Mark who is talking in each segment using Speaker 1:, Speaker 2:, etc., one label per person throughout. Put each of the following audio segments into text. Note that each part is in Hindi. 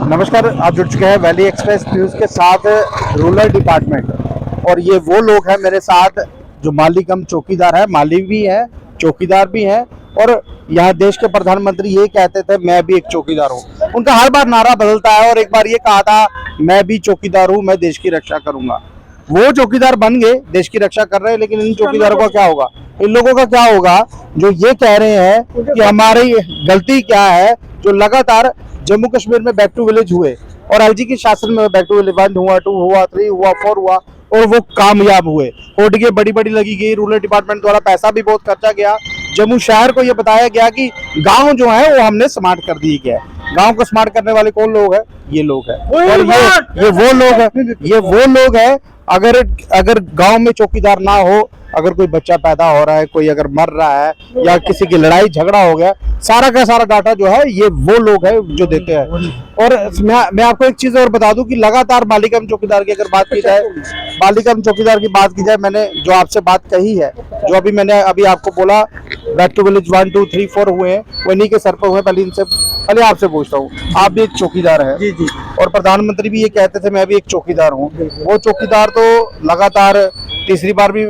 Speaker 1: नमस्कार, आप जुड़ चुके हैं वैली एक्सप्रेस न्यूज के साथ रूरल डिपार्टमेंट। और ये वो लोग हैं मेरे साथ जो माली कम चौकीदार है, माली भी है, चौकीदार भी है। और यहाँ देश के प्रधानमंत्री ये कहते थे मैं भी एक चौकीदार हूँ। उनका हर बार नारा बदलता है और एक बार ये कहा था मैं भी चौकीदार हूँ, मैं देश की रक्षा करूंगा। वो चौकीदार बन गए, देश की रक्षा कर रहे हैं, लेकिन इन चौकीदारों का क्या होगा, इन लोगों का क्या होगा जो ये कह रहे हैं कि हमारी गलती क्या है, जो लगातार जम्मू कश्मीर में बैक टू विलेज हुए और एलजी के शासन में बैक टू विलेज 1 हुआ, 2 हुआ, 3 हुआ, 4 हुआ और वो कामयाब हुए। होर्डिंगें बड़ी बड़ी लगी गई, रूरल डिपार्टमेंट द्वारा पैसा भी बहुत खर्चा गया। जम्मू शहर को ये बताया गया कि गांव जो है वो हमने स्मार्ट कर दिए गया है। गांव को स्मार्ट करने वाले कौन लोग हैं? ये लोग हैं। और ये वो लोग हैं, ये वो लोग हैं। अगर गांव में चौकीदार ना हो, अगर कोई बच्चा पैदा हो रहा है, कोई अगर मर रहा है या किसी की लड़ाई झगड़ा हो गया, सारा का सारा डाटा जो है ये वो लोग हैं जो देते हैं। और मैं आपको एक चीज और बता दूं कि लगातार माली कम चौकीदार की अगर बात की जाए, माली कम चौकीदार की बात की जाए, मैंने जो आपसे बात कही है, जो मैंने अभी आपको बोला बैक टू विलेज 1, 2, 3, 4 हुए हैं, वो इन्हीं के सर पर हुए। पहले आपसे पूछता हूँ, आप भी एक चौकीदार है
Speaker 2: जी जी,
Speaker 1: और प्रधानमंत्री भी ये कहते थे मैं भी एक चौकीदार हूँ। वो चौकीदार तो लगातार तीसरी बार भी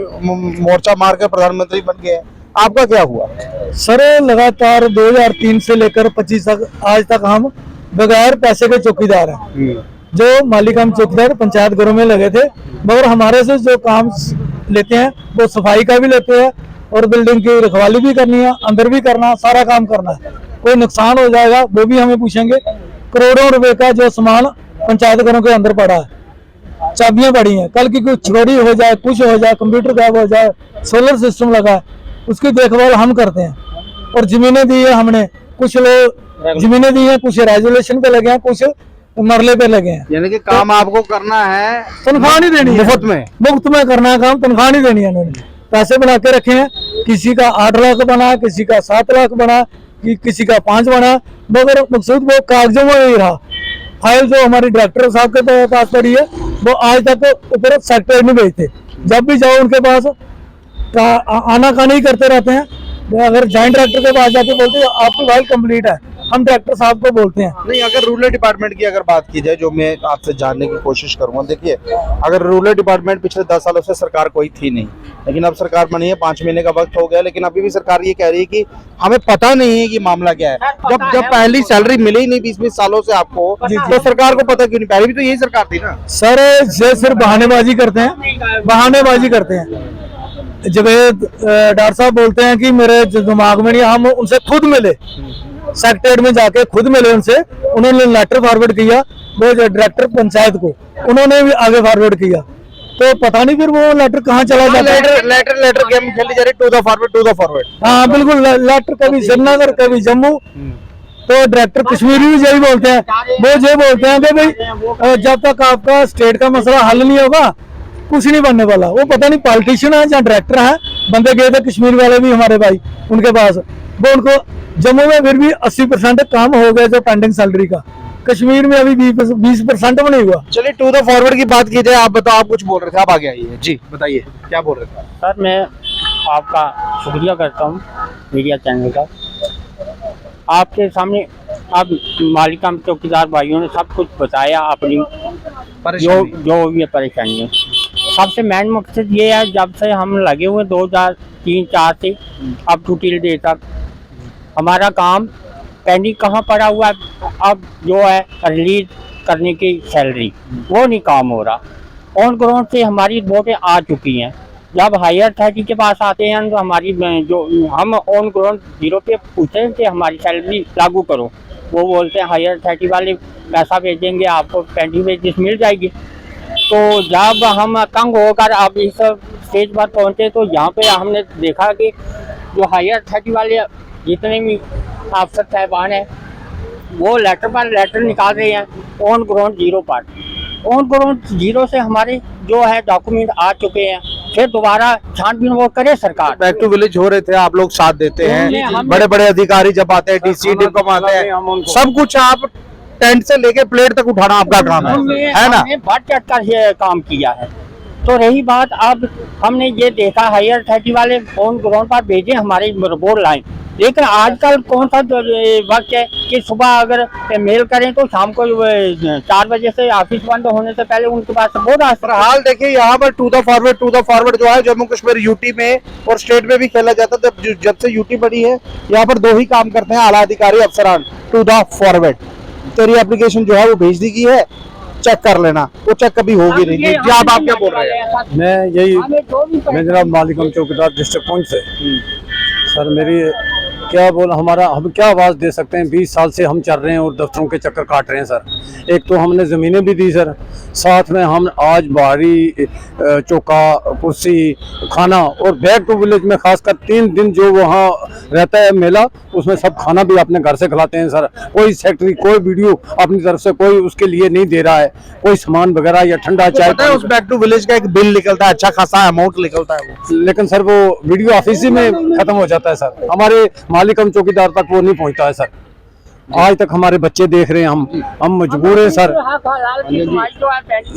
Speaker 1: मोर्चा मार कर प्रधानमंत्री बन गए। आपका क्या हुआ?
Speaker 2: सर लगातार 2003 से लेकर 25 तक आज तक हम बगैर पैसे के चौकीदार हैं। जो माली कम चौकीदार पंचायत घरों में लगे थे, मगर हमारे से जो काम लेते हैं वो सफाई का भी लेते हैं और बिल्डिंग की रखवाली भी करनी है, अंदर भी करना, सारा काम करना है। कोई नुकसान हो जाएगा वो भी हमें पूछेंगे। करोड़ों रुपए का जो सामान पंचायत घरों के अंदर पड़ा है, चाबियां पड़ी हैं, कल की कुछ चोरी हो जाए, कुछ हो जाए, कंप्यूटर गायब हो जाए, सोलर सिस्टम लगा है, उसकी देखभाल हम करते हैं। और जमीनें दी है हमने, कुछ लोग जमीनें दी हैं, कुछ रेजुलेशन पे लगे हैं, कुछ मरले पे लगे हैं।
Speaker 1: यानी कि काम आपको करना है,
Speaker 2: तनख्वाह नहीं देनी है, मुफ्त में करना है काम, तनख्वाह नहीं देनी है। उन्होंने पैसे बना के रखे हैं, किसी का 8 लाख बना, किसी का 7 लाख बना, किसी का 5 बना, मगर मकसूद वो कागजों में ही रहा। फाइल जो हमारी डायरेक्टर साहब के पास पड़ी है वो आज तक ऊपर सेक्रेटरी नहीं भेजते। जब भी जाओ उनके पास आना का नहीं करते रहते हैं। अगर जॉइंट डायरेक्टर के पास जाके बोलते हैं आपकी फाइल कंप्लीट है, हम डायरेक्टर साहब को बोलते हैं।
Speaker 1: नहीं, अगर रूरल डिपार्टमेंट की अगर बात की जाए, जो मैं आपसे जानने की कोशिश करूंगा, देखिए अगर रूरल डिपार्टमेंट पिछले 10 सालों से सरकार कोई थी नहीं, लेकिन अब सरकार बनी है, 5 महीने का वक्त हो गया, लेकिन अभी भी सरकार ये कह रही है कि हमें पता नहीं है कि मामला क्या है। जब पहली सैलरी मिली ही नहीं 20-20 सालों से आपको, तो सरकार को पता क्यों नहीं? पहले भी तो यही सरकार थी ना।
Speaker 2: सर ये सिर्फ बहानेबाजी करते हैं, बहानेबाजी करते हैं। जवेद डॉक्टर साहब बोलते हैं कि मेरे दिमाग में नहीं, हम उनसे खुद मिले, सेक्रेटरीट में जाके खुद मिले उनसे, उन्होंने लेटर फॉरवर्ड किया वो डायरेक्टर पंचायत को, उन्होंने भी आगे फॉरवर्ड किया, तो पता नहीं फिर वो लेटर कहाँ चला जाता है।
Speaker 1: लेटर गेम खेली जा रही, टू द फॉरवर्ड।
Speaker 2: हाँ बिल्कुल, लेटर कभी श्रीनगर कभी जम्मू। तो डायरेक्टर कश्मीरी भी यही बोलते हैं, वो ये बोलते हैं कि भाई जब तक आपका स्टेट का मसला हल नहीं होगा कुछ नहीं बनने वाला। वो पता नहीं पॉलिटिशियन है या डायरेक्टर है। बंदे गए थे कश्मीर वाले भी हमारे भाई उनके पास, वो उनको जम्मू में फिर भी 80% काम हो गया जो पेंडिंग सैलरी का, कश्मीर में अभी 20% भी नहीं हुआ।
Speaker 1: चलिए टू द फॉरवर्ड की बात की जाए, आप बताओ, आप कुछ बोल रहे थे, आप आगे आइए जी, बताइए क्या बोल रहे थे।
Speaker 3: सर मैं आपका शुक्रिया करता हूँ मीडिया चैनल का। आपके सामने आप माली कम चौकीदार भाइयों ने सब कुछ बताया, अपनी जो भी परेशानी है। सबसे मेन मकसद ये है, जब से हम लगे हुए 2003-4 से अब टू टिल डे तक हमारा काम पेंडिंग कहाँ पड़ा हुआ है। अब जो है रिलीज करने की सैलरी वो नहीं काम हो रहा। ऑन ग्राउंड से हमारी रिपोर्टें आ चुकी हैं। जब हायर अथॉरिटी के पास आते हैं तो हमारी जो हम ऑन ग्राउंड 0 पे पूछते हैं कि हमारी सैलरी लागू करो, वो बोलते हैं हायर अथॉरिटी वाले पैसा भेजेंगे, आपको पेंडिंग वेजेस मिल जाएगी। तो जब हम तंग होकर अब इस स्टेज पर पहुँचे तो यहाँ पे हमने देखा कि जो हायर अथॉरिटी वाले जितने भी अफसर साहबान हैं वो लेटर पर लेटर निकाल रहे हैं ऑन ग्राउंड 0 पर। ऑन ग्राउंड 0 से हमारे जो है डॉक्यूमेंट आ चुके हैं, फिर दोबारा छानबीन वो करे सरकार।
Speaker 1: बैक टू विलेज हो रहे थे, आप लोग साथ देते हैं, बड़े बड़े अधिकारी जब आते हैं, डीसी डिपो आते हैं, सब कुछ आप टेंट से लेके प्लेट तक उठाना आपका काम है ना?
Speaker 3: बढ़ चढ़ कर ये काम किया है। तो रही बात, अब हमने ये देखा हायर अथॉरिटी वाले फोन ग्राउंड पर भेजे हमारे बोर्ड लाइन, लेकिन आजकल कौन सा वक्त है कि सुबह अगर मेल करें तो शाम को 4 बजे से ऑफिस बंद होने से पहले उनके पास बहुत
Speaker 1: पर हाल देखिए यहाँ पर टू द फॉरवर्ड जो है जम्मू कश्मीर यूटी में और स्टेट में भी खेला जाता है। जब से यूटी बड़ी है यहाँ पर 2 ही काम करते हैं आला अधिकारी अफसरान, टू द फॉरवर्ड। तेरी एप्लीकेशन जो है वो भेज दी गई है, चेक कर लेना, वो चेक कभी होगी नहीं। जी आप क्या बोल रहे हैं?
Speaker 4: मैं जनाब मालिकम चौकीदार डिस्ट्रिक्ट पहुंच से सर, मेरी क्या बोल हमारा हम क्या आवाज़ दे सकते हैं। 20 साल से हम चल रहे हैं और दफ्तरों के चक्कर काट रहे हैं सर। एक तो हमने ज़मीनें भी दी सर, साथ में हम आज बाहरी चौका, कुर्सी, खाना और बैक टू विलेज में खासकर 3 दिन जो वहाँ रहता है मेला, उसमें सब खाना भी अपने घर से खिलाते हैं सर। कोई सेक्रेटरी, कोई वीडियो अपनी तरफ से कोई उसके लिए नहीं दे रहा है, कोई सामान वगैरह या ठंडा चाय।
Speaker 1: पता है उस बैक टू विलेज का एक बिल निकलता है, अच्छा खासा अमाउंट निकलता है वो,
Speaker 4: लेकिन सर वो वीडियो ऑफिस ही में खत्म हो जाता है सर। हमारे मालिकम चौकीदार तक वो नहीं पहुंचता है सर। आज तक हमारे बच्चे देख रहे हैं, हम मजबूर हैं सर।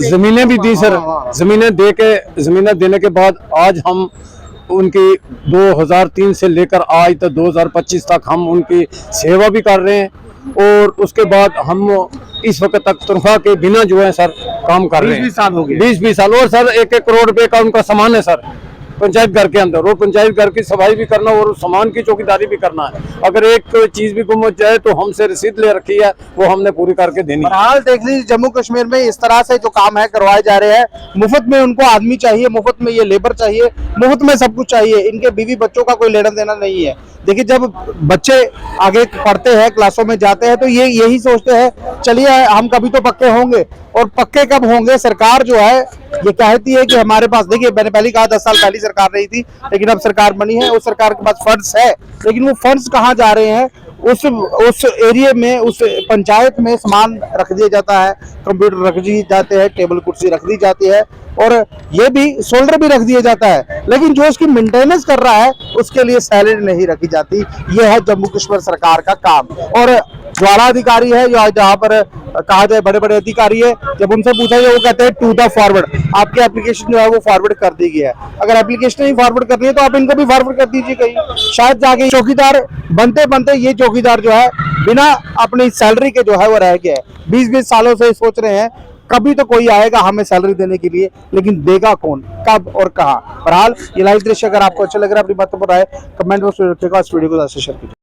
Speaker 4: जमीनें भी दी सर, जमीनें देने के बाद आज हम उनकी 2003 से लेकर आज तक 2025 तक हम उनकी सेवा भी कर रहे हैं और उसके बाद हम इस वक्त तक तनख्वाह के बिना जो है सर काम कर रहे हैं।
Speaker 1: 20 साल हो गए।
Speaker 4: 20 साल। और सर 1-1 करोड़ रुपए का उनका सामान है सर पंचायत घर के अंदर, और पंचायत घर की सफाई भी करना और सामान की चौकीदारी भी करना है। अगर एक चीज भी गुम हो जाए तो हमसे रसीद ले रखी है, वो हमने पूरी करके देनी है।
Speaker 1: हाल देख लीजिए जम्मू कश्मीर में इस तरह से जो काम है करवाए जा रहे हैं, मुफ्त में उनको आदमी चाहिए, मुफ्त में ये लेबर चाहिए, मुफ्त में सब कुछ चाहिए। इनके बीवी बच्चों का कोई लेना देना नहीं है। देखिए जब बच्चे आगे पढ़ते हैं, क्लासों में जाते हैं, तो ये यही सोचते हैं चलिए हम कभी तो पक्के होंगे, और पक्के कब होंगे? सरकार जो है ये कहती है कि हमारे पास, देखिए मैंने पहले कहा 10 साल पहली सरकार रही थी, लेकिन अब सरकार बनी है, उस सरकार के पास फंड्स है, लेकिन वो फंड्स कहाँ जा रहे हैं? उस एरिया में, उस पंचायत में सामान रख दिया जाता है, कंप्यूटर रख दिए जाते हैं, टेबल कुर्सी रख दी जाती है, और ये भी शोल्डर भी रख दिया जाता है, लेकिन जो उसकी मेंटेनेंस कर रहा है उसके लिए सैलरी नहीं रखी जाती। ये है जम्मू कश्मीर सरकार का काम। और जो आला अधिकारी है, या जहाँ पर कहा जाए बड़े बड़े अधिकारी है, जब उनसे पूछा जाए वो कहते हैं टू द फॉरवर्ड, आपकी एप्लीकेशन जो है वो फॉरवर्ड कर दी गई है। अगर एप्लीकेशन नहीं फॉरवर्ड करनी है तो आप इनको भी फॉरवर्ड कर दीजिए कहीं, शायद जाके। चौकीदार बनते बनते ये चौकीदार जो है बिना अपनी सैलरी के जो है वो रह गया है। 20-20 सालों से सोच रहे हैं कभी तो कोई आएगा हमें सैलरी देने के लिए, लेकिन देगा कौन, कब और कहां? बहरहाल ये लाइव दृश्य अगर आपको अच्छा लग रहा है, अपनी बातों पर आए कमेंट बॉक्स में रखिएगा, इस वीडियो को शेयर कीजिए।